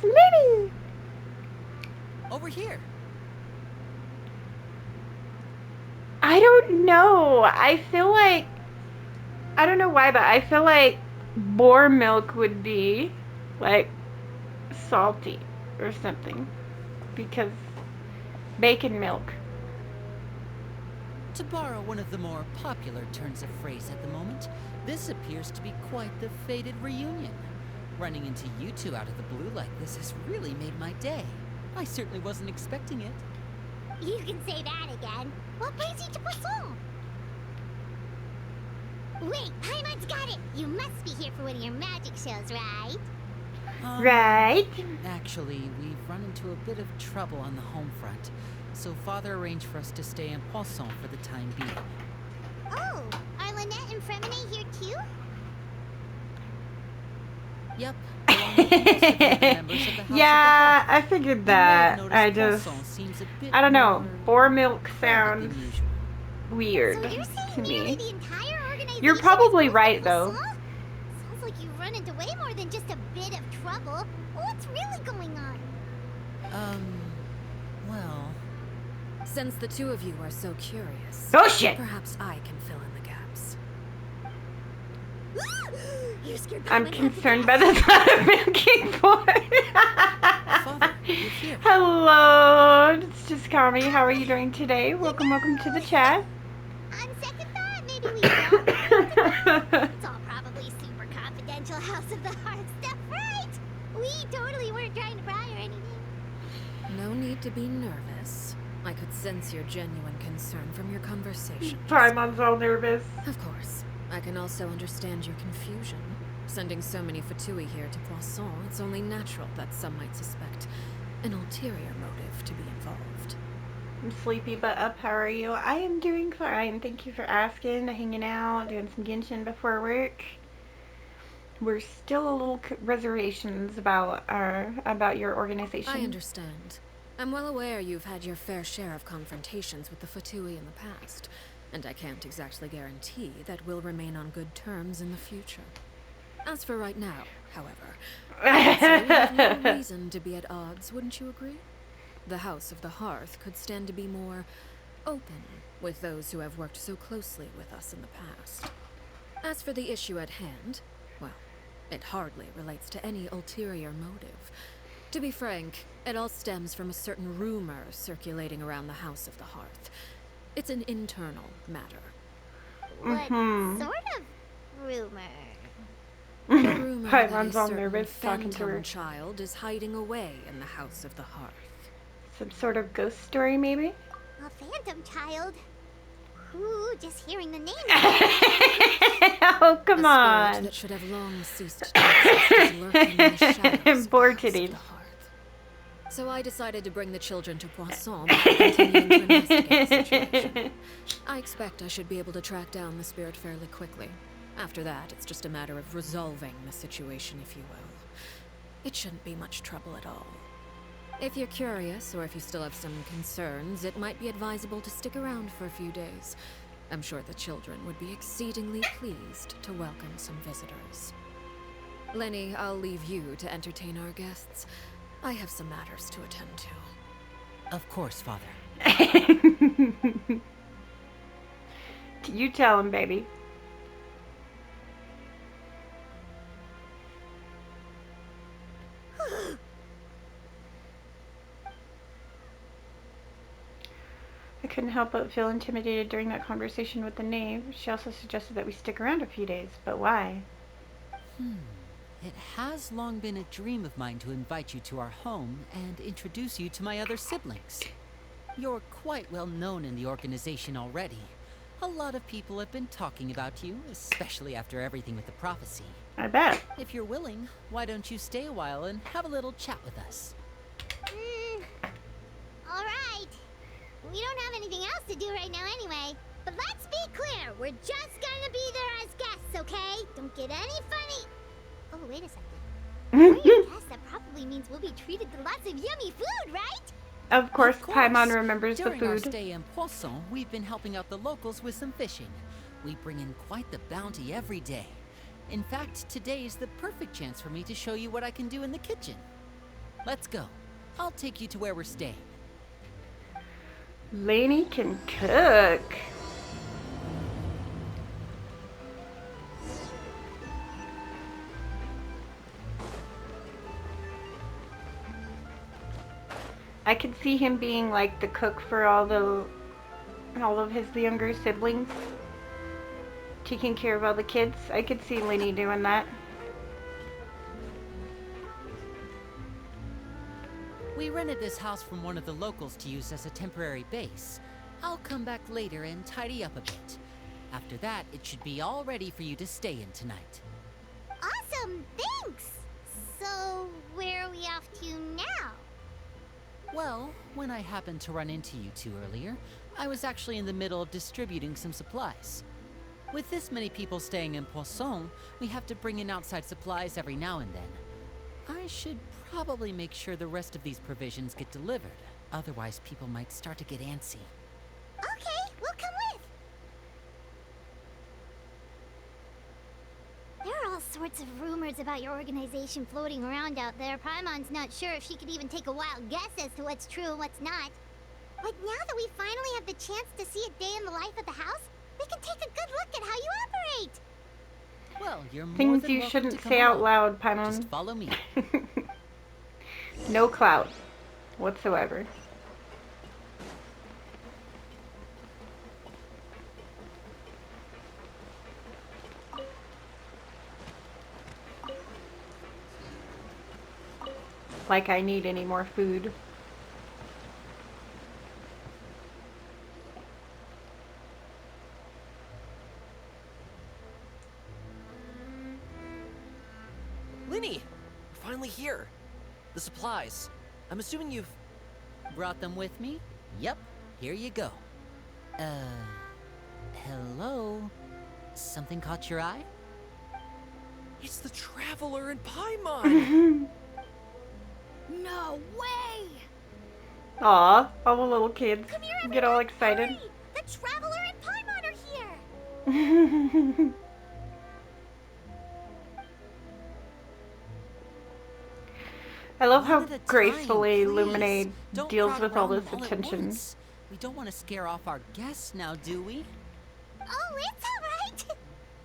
It's Lyney! Over here. I don't know. I feel like... I don't know why, but I feel like boar milk would be, like, salty or something. Because bacon milk. To borrow one of the more popular turns of phrase at the moment, this appears to be quite the fated reunion. Running into you two out of the blue like this has really made my day. I certainly wasn't expecting it. You can say that again. What brings you to Poisson? Wait, Paimon's got it! You must be here for one of your magic shows, right? Right? Actually, we've run into a bit of trouble on the home front, so Father arranged for us to stay in Poisson for the time being. Oh, are Lynette and Fremine here too? Yep. Along with most of the other members of the House Yeah, of the I Hearth. figured You may that. have I noticed just... Poisson seems a bit I don't know. more Boar milk private sounds than usual. weird So you're saying to nearly me. the entire organization You're probably is right, Poisson? though. Sounds like you've run into way more than just a bit of trouble. What's really going on? Well... Since the two of you are so curious, Oh shit! perhaps I can fill in the gaps. You're scared I'm Paimon concerned has by the thought of milking boy. Father, you're here. Hello, it's just Kami. How are you doing today? Welcome to the chat. On second thought, maybe we don't. It's all probably super confidential House of the Hearth stuff, right? We totally weren't trying to pry or anything. No need to be nervous. I could sense your genuine concern from your conversation. Paimon's all nervous. Of course. I can also understand your confusion. Sending so many Fatui here to Poisson, it's only natural that some might suspect an ulterior motive to be involved. I'm sleepy but up. How are you? I am doing fine. Thank you for asking. Hanging out, doing some Genshin before work. We're still a little reservations about your organization. I understand. I'm well aware you've had your fair share of confrontations with the Fatui in the past, and I can't exactly guarantee that we'll remain on good terms in the future. As for right now, however, I'd say we have no reason to be at odds, wouldn't you agree? The House of the Hearth could stand to be more open with those who have worked so closely with us in the past. As for the issue at hand, well, it hardly relates to any ulterior motive. To be frank, it all stems from a certain rumor circulating around the House of the Hearth. It's an internal matter. What sort of rumor? A rumor that a Paimon's all certain nervous talking to her. phantom child is hiding away in the House of the Hearth. Some sort of ghost story, maybe? A phantom child? Ooh, just hearing the name. Oh, come A on. spirit that should have long ceased to exist is lurking in the shadows of Bored the House titties. of the Hearth. So I decided to bring the children to Poisson before continuing to investigate the situation. I expect I should be able to track down the spirit fairly quickly. After that, it's just a matter of resolving the situation, if you will. It shouldn't be much trouble at all. If you're curious, or if you still have some concerns, it might be advisable to stick around for a few days. I'm sure the children would be exceedingly pleased to welcome some visitors. Lyney, I'll leave you to entertain our guests. I have some matters to attend to. Of course, Father. You tell him, baby. I couldn't help but feel intimidated during that conversation with the knave. She also suggested that we stick around a few days, but why? It has long been a dream of mine to invite you to our home and introduce you to my other siblings. You're quite well known in the organization already. A lot of people have been talking about you, especially after everything with the prophecy. I bet. If you're willing, why don't you stay a while and have a little chat with us? All right. We don't have anything else to do right now anyway. But let's be clear, we're just gonna be there as guests, okay? Don't get any funny. Oh, wait a second. We're your guests, that probably means we'll be treated to lots of yummy food, right? Of course, Paimon remembers During the our food. stay in Poisson, we've been helping out the locals with some fishing. We bring in quite the bounty every day. In fact, today is the perfect chance for me to show you what I can do in the kitchen. Let's go. I'll take you to where we're staying. Lyney can cook. I could see him being like the cook for all of his younger siblings, taking care of all the kids. I could see Lyney doing that. We rented this house from one of the locals to use as a temporary base. I'll come back later and tidy up a bit. After that, it should be all ready for you to stay in tonight. Awesome, thanks! So, where are we off to now? Well, when I happened to run into you two earlier, I was actually in the middle of distributing some supplies. With this many people staying in Poisson, we have to bring in outside supplies every now and then. I should probably make sure the rest of these provisions get delivered. Otherwise, people might start to get antsy. Okay, we'll come with. There are all sorts of rumors about your organization floating around out there. Paimon's not sure if she could even take a wild guess as to what's true and what's not. But now that we finally have the chance to see a day in the life of the house, we can take a good look at how you operate. Well, you're more Things than you welcome shouldn't to come say out along. loud, Paimon. Just follow me. No clout whatsoever. Like I need any more food. Lyney! We're finally here. The supplies. I'm assuming you've... Brought them with me? Yep, here you go. Hello? Something caught your eye? It's the Traveler in Paimon! No way! Aw, all the little kids Come here, get all everyone, excited. hurry! The Traveler and Paimon are here! I love One how at a time, gracefully please. Illuminate Don't deals crowd with all around this them all at attention. once. We don't want to scare off our guests now, do we? Oh, it's alright!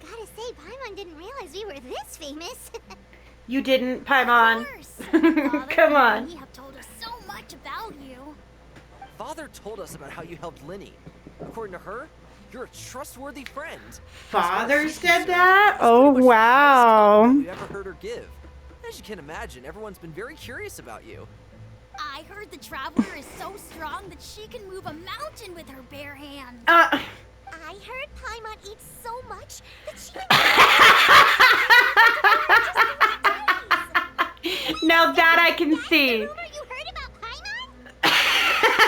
Gotta say, Paimon didn't realize we were this famous. You didn't, Paimon. Of course! Father Come and on. Lyney have told us so much about you. Father told us about how you helped Lyney. According to her, you're a trustworthy friend. Father As far as she's said concerned, that? it's pretty Oh, much the highest wow. compliment we've ever heard her give. As you can imagine, everyone's been very curious about you. I heard the Traveler is so strong that she can move a mountain with her bare hands. Uh, I heard Paimon eats so much that she can now that I can That's the see. rumor you heard about Paimon?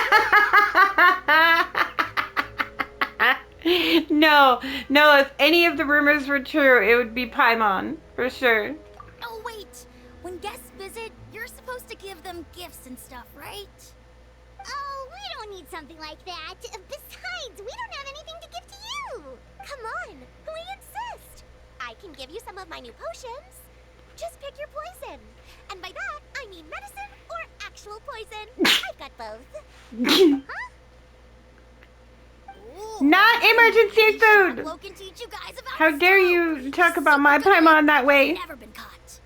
No, if any of the rumors were true, it would be Paimon, for sure. Oh wait, when guests visit, you're supposed to give them gifts and stuff, right? Oh, we don't need something like that. Besides, we don't have anything to give to you. Come on, we insist. I can give you some of my new potions. Just pick your poison. And by that, I mean medicine or actual poison. I've got both. Huh? Ooh, Not emergency maybe Shark food! Low can teach you guys about How dare soap. you talk about Super my good at it. Paimon that way? Never been caught.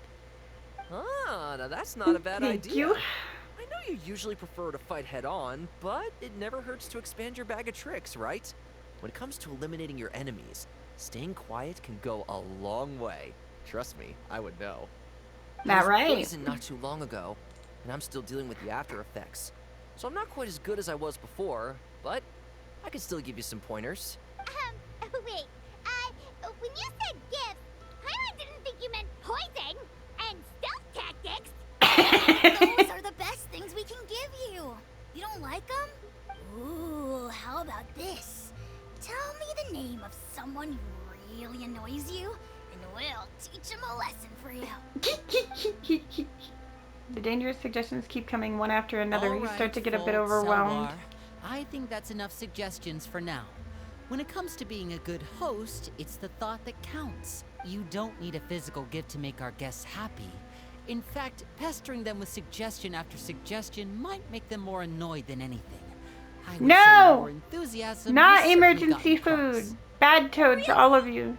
Ah, now that's not a bad Thank idea. you. I know you usually prefer to fight head on, but it never hurts to expand your bag of tricks, right? When it comes to eliminating your enemies, staying quiet can go a long way. Trust me, I would know. That I was right. poisoned not too long ago, and I'm still dealing with the after effects. So I'm not quite as good as I was before, but I can still give you some pointers. Wait, when you said gift, Paimon didn't think you meant poison and stealth tactics. Those are the best things we can give you. You don't like them? Ooh, how about this? Tell me the name of someone who really annoys you, and we'll teach him a lesson for you. The dangerous suggestions keep coming one after another. You All start to right, get a bit folks, overwhelmed. Salwar. I think that's enough suggestions for now. When it comes to being a good host, it's the thought that counts. You don't need a physical gift to make our guests happy. In fact, pestering them with suggestion after suggestion might make them more annoyed than anything. I would say No! more enthusiasm Not has certainly emergency gotten across. food. Bad toads, all of you.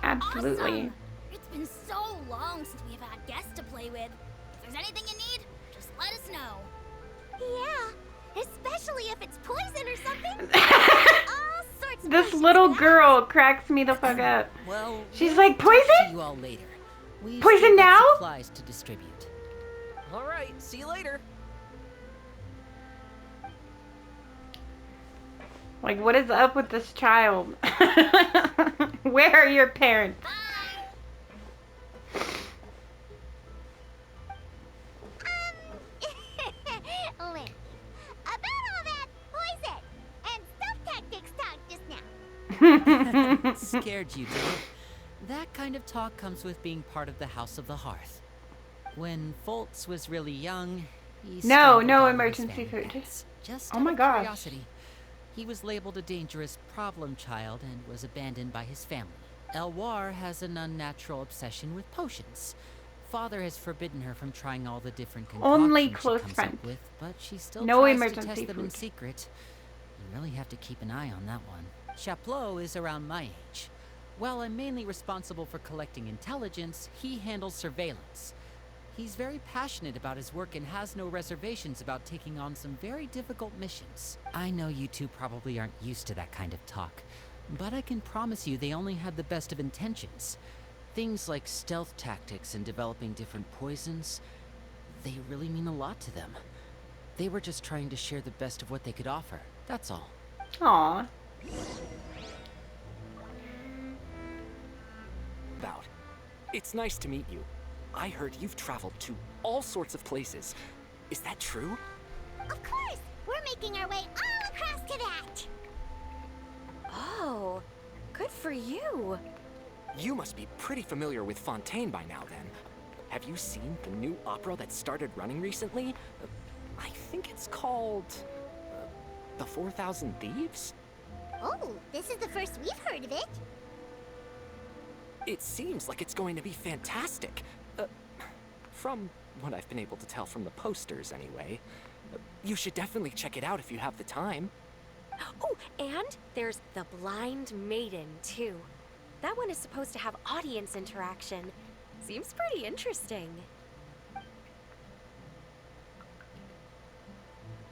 Absolutely. Awesome! It's been so long since we've had guests to play with. If there's anything you need, just let us know. Yeah, especially if it's poison or something. All sorts of This potions little in the girl cracks me the fuck up. Well, She's we'll like, talk to "Poison? you all later. We've Poison still got now?" supplies to distribute. All right, see you later. Like, what is up with this child? Where are your parents? Lynn, about all that poison and stuff tactics talk just now. Scared you, did it? That kind of talk comes with being part of the House of the Hearth. When Foltz was really young, he strangled no all of his emergency family food. pets, just Oh out my of gosh. curiosity. He was labeled a dangerous problem child and was abandoned by his family. Elwar has an unnatural obsession with potions. Father has forbidden her from trying all the different Only concoctions close she comes friends. up with, but she still No tries to emergency test them in food. secret. You really have to keep an eye on that one. Chaplot is around my age. While I'm mainly responsible for collecting intelligence, he handles surveillance. He's very passionate about his work and has no reservations about taking on some very difficult missions. I know you two probably aren't used to that kind of talk, but I can promise you they only had the best of intentions. Things like stealth tactics and developing different poisons, they really mean a lot to them. They were just trying to share the best of what they could offer, that's all. Aw. About. It's nice to meet you. I heard you've traveled to all sorts of places. Is that true? Of course, we're making our way all across to that. Oh, good for you. You must be pretty familiar with Fontaine by now, then. Have you seen the new opera that started running recently? I think it's called... The 4,000 Thieves? Oh, this is the first we've heard of it. It seems like it's going to be fantastic. From what I've been able to tell from the posters, anyway. You should definitely check it out if you have the time. Oh, and there's The Blind Maiden, too. That one is supposed to have audience interaction. Seems pretty interesting.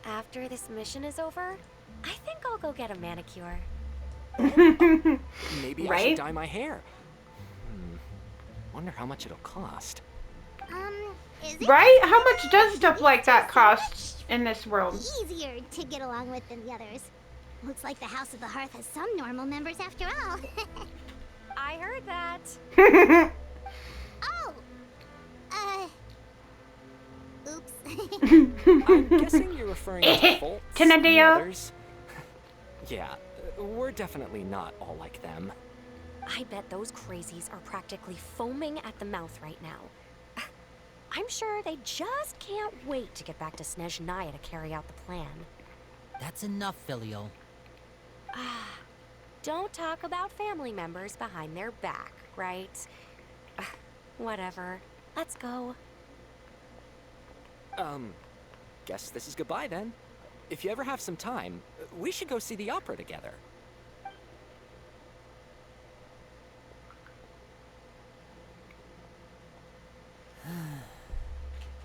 After this mission is over, I think I'll go get a manicure. Maybe I Right? should dye my hair. Wonder how much it'll cost. Is it Right? How much does stuff like that cost in this world? easier to get along with than the others? Looks like the House of the Hearth has some normal members after all. I heard that. Oh! Oops. I'm guessing you're referring to Foltz and the Tanadio. others? Yeah, we're definitely not all like them. I bet those crazies are practically foaming at the mouth right now. I'm sure they just can't wait to get back to Snezhnaya to carry out the plan. That's enough, Filial. Don't talk about family members behind their back, right? Whatever. Let's go. Guess this is goodbye then. If you ever have some time, we should go see the opera together.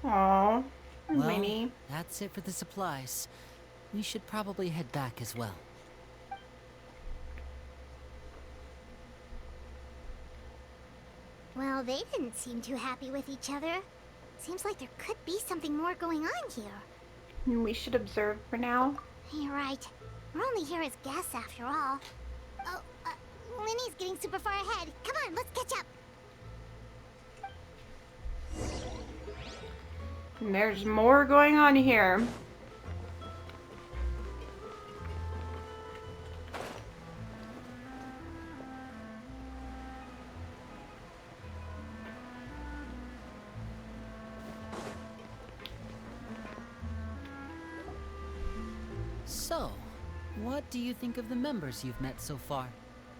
Aw. Well, Lyney. that's it for the supplies. We should probably head back as well. Well, they didn't seem too happy with each other. Seems like there could be something more going on here. We should observe for now. You're right. We're only here as guests after all. Oh, Lyney's getting super far ahead. Come on, let's catch up. And there's more going on here. So, what do you think of the members you've met so far?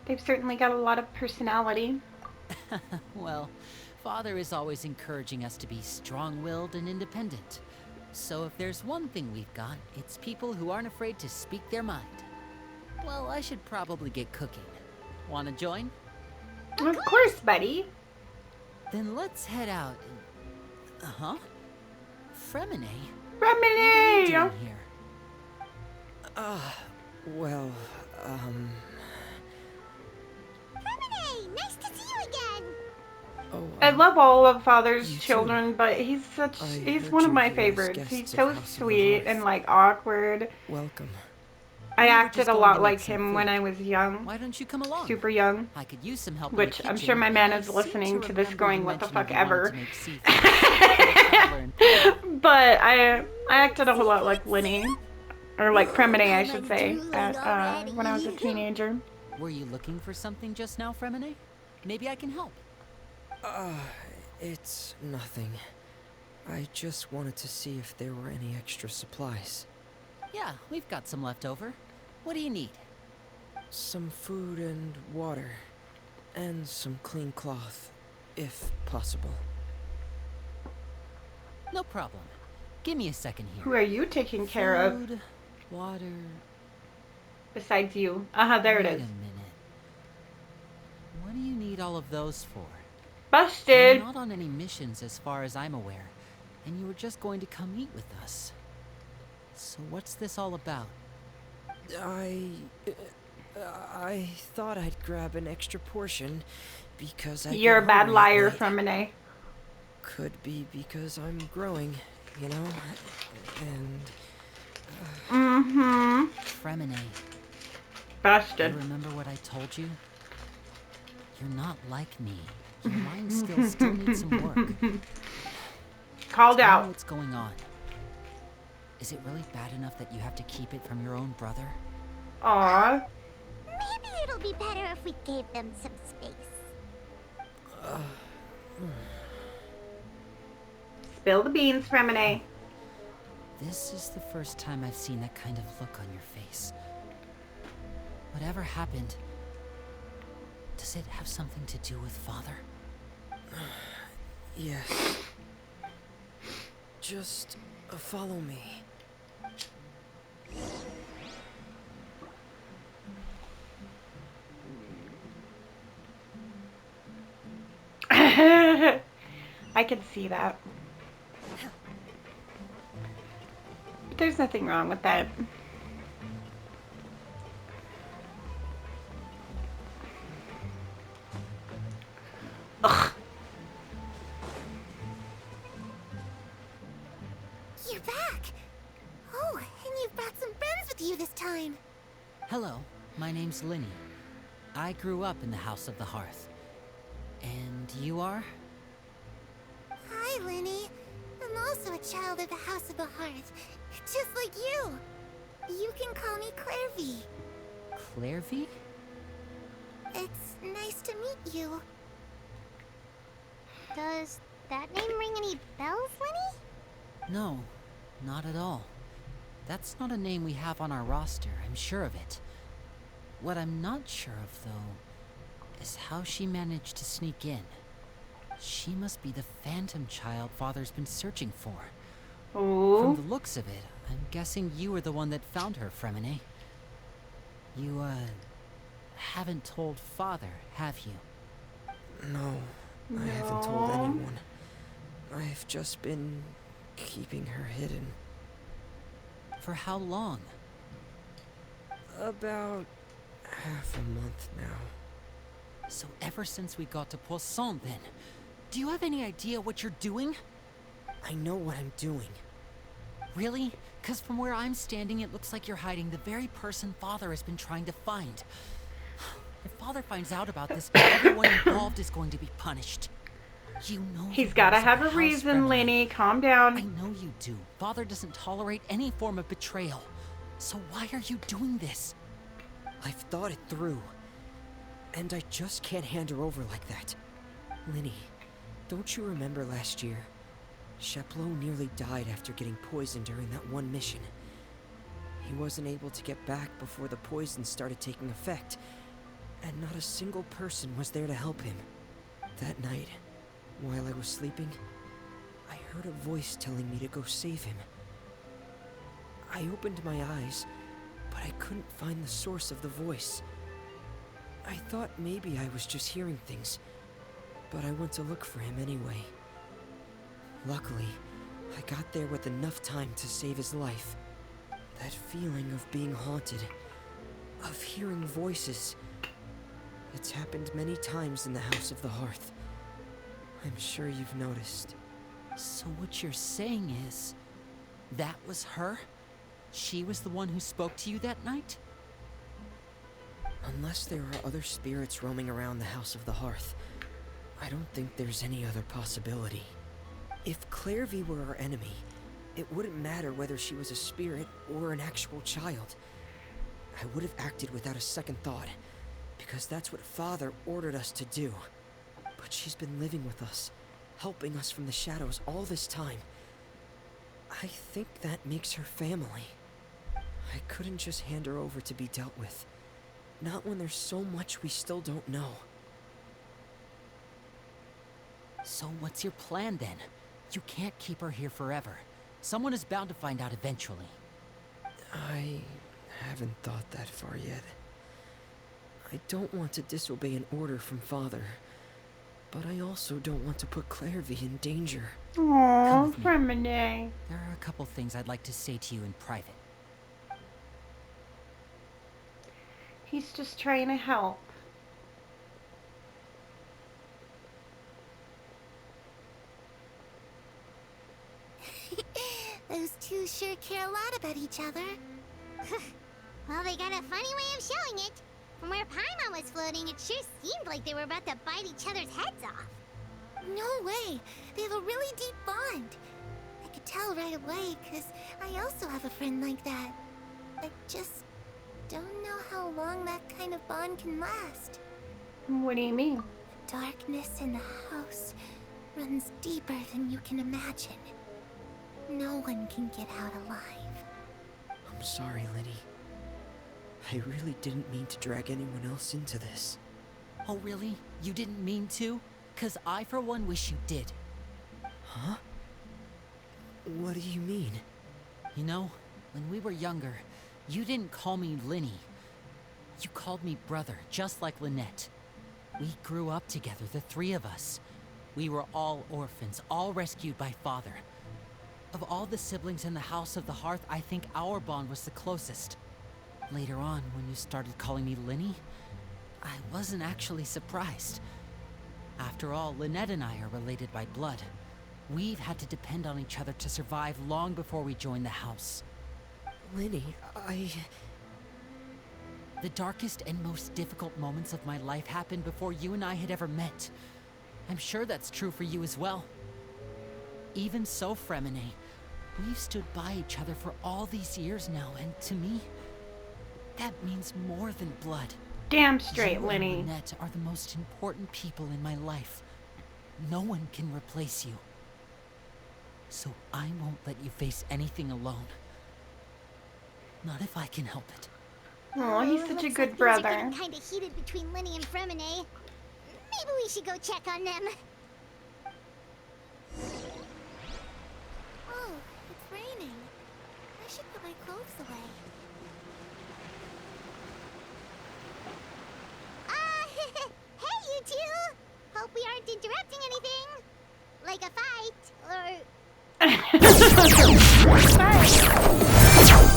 They've certainly got a lot of personality. Well, Father is always encouraging us to be strong-willed and independent. So if there's one thing we've got, it's people who aren't afraid to speak their mind. Well, I should probably get cooking. Wanna join? Of course, buddy. Then let's head out. Uh-huh. Fremine? What are you Remini! doing here? Well, Hey, nice to see you again. oh, I love all of Father's You too. children, but he's I one of heard my you were his favorites. guest He's at so the House of the sweet Hearth. and like awkward. welcome. I We were acted just a going lot to like make some him when food. I was young, Why don't you come along? super young. I could use some help Which in the I'm kitchen. sure my man I is seem listening to this remember going, you what the mentioning fuck you wanted ever. to make seafood for the traveler in Poland. But I acted a whole lot like Lyney, or like Fremine, I should say, at when I was a teenager. Were you looking for something just now, Fremine? Maybe I can help. It's nothing. I just wanted to see if there were any extra supplies. Yeah, we've got some left over. What do you need? Some food and water. And some clean cloth, if possible. No problem. Give me a second Who here. are you taking care of Food, water. besides you? There it Wait is. a minute. What do you need all of those for? You're Busted. not on any missions as far as I'm aware, and you were just going to come eat with us. So what's this all about? I thought I'd grab an extra portion because I You're a get bad hungry at liar, night. Fremine. Could be because I'm growing, you know? And Mm-hmm. Fremine, you Busted. remember what I told you? You're not like me. Your mind skills still need some work. Called Tell me out. what's going on. Is it really bad enough that you have to keep it from your own brother? Aw. Maybe it'll be better if we gave them some space. Spill the beans, Fremine. This is the first time I've seen that kind of look on your face. Whatever happened, does it have something to do with Father? yes. Just follow me. I can see that. There's nothing wrong with that. Ugh. You're back. Oh, and you've brought some friends with you this time. Hello, my name's Lyney. I grew up in the House of the Hearth. And you are? Hi, Lyney. I'm also a child of the House of the Hearth, just like you. You can call me Clairvy. Clairvy? It's nice to meet you. Does that name ring any bells, Lyney? No, not at all. That's not a name we have on our roster, I'm sure of it. What I'm not sure of, though, is how she managed to sneak in. She must be the phantom child Father's been searching for. From Ooh. the looks of it, I'm guessing you were the one that found her, Fremine. You, haven't told Father, have you? No, I haven't told No. anyone. I've just been keeping her hidden. For how long? About half a month now. So ever since we got to Poisson, then, do you have any idea what you're doing? I know what I'm doing. Really? Because from where I'm standing, it looks like you're hiding the very person Father has been trying to find. If Father finds out about this, everyone involved is going to be punished. You know the He's gotta rules of have the a house, reason, Fremine. Lyney. Calm I down. know you do. Father doesn't tolerate any form of betrayal. So why are you doing this? I've thought it through. And I just can't hand her over like that. Lyney, don't you remember last year? Chaplot nearly died after getting poisoned during that one mission. He wasn't able to get back before the poison started taking effect, and not a single person was there to help him. That night, While I was sleeping, I heard a voice telling me to go save him. I opened my eyes, but I couldn't find the source of the voice. I thought maybe I was just hearing things, but I went to look for him anyway. Luckily, I got there with enough time to save his life. That feeling of being haunted, of hearing voices, it's happened many times in the House of the Hearth. I'm sure you've noticed. So what you're saying is, that was her? She was the one who spoke to you that night? Unless there are other spirits roaming around the House of the Hearth, I don't think there's any other possibility. If Clairvy were our enemy, it wouldn't matter whether she was a spirit or an actual child. I would have acted without a second thought, because that's what Father ordered us to do. But she's been living with us, helping us from the shadows all this time. I think that makes her family. I couldn't just hand her over to be dealt with. Not when there's so much we still don't know. So what's your plan then? You can't keep her here forever. Someone is bound to find out eventually. I haven't thought that far yet. I don't want to disobey an order from Father, but I also don't want to put Clairvy in danger. Aww, Remini. There are a couple things I'd like to say to you in private. He's just trying to help. Those two sure care a lot about each other. Well, they got a funny way of showing it. From where Paimon was floating, it sure seemed like they were about to bite each other's heads off. No way. They have a really deep bond. I could tell right away, because I also have a friend like that. I just don't know how long that kind of bond can last. What do you mean? The darkness in the house runs deeper than you can imagine. No one can get out alive. I'm sorry, Lyney. I really didn't mean to drag anyone else into this. Oh really? You didn't mean to? 'Cause I for one wish you did. Huh? What do you mean? You know, when we were younger, you didn't call me Lyney. You called me brother, just like Lynette. We grew up together, the three of us. We were all orphans, all rescued by Father. Of all the siblings in the House of the Hearth, I think our bond was the closest. Later on, when you started calling me Lyney, I wasn't actually surprised. After all, Lynette and I are related by blood. We've had to depend on each other to survive long before we joined the house. Lyney, The darkest and most difficult moments of my life happened before you and I had ever met. I'm sure that's true for you as well. Even so, Remini, we've stood by each other for all these years now, and to me, that means more than blood. Damn straight, You and Lyney. Lynette are the most important people in my life. No one can replace you. So I won't let you face anything alone. Not if I can help it. Oh, he's such a looks good like brother. things are getting kind of heated between Lyney and Fremine. Maybe we should go check on them. Oh, it's raining. I should put my clothes away. Hey, you two! Hope we aren't interrupting anything. Like a fight, or... Bye.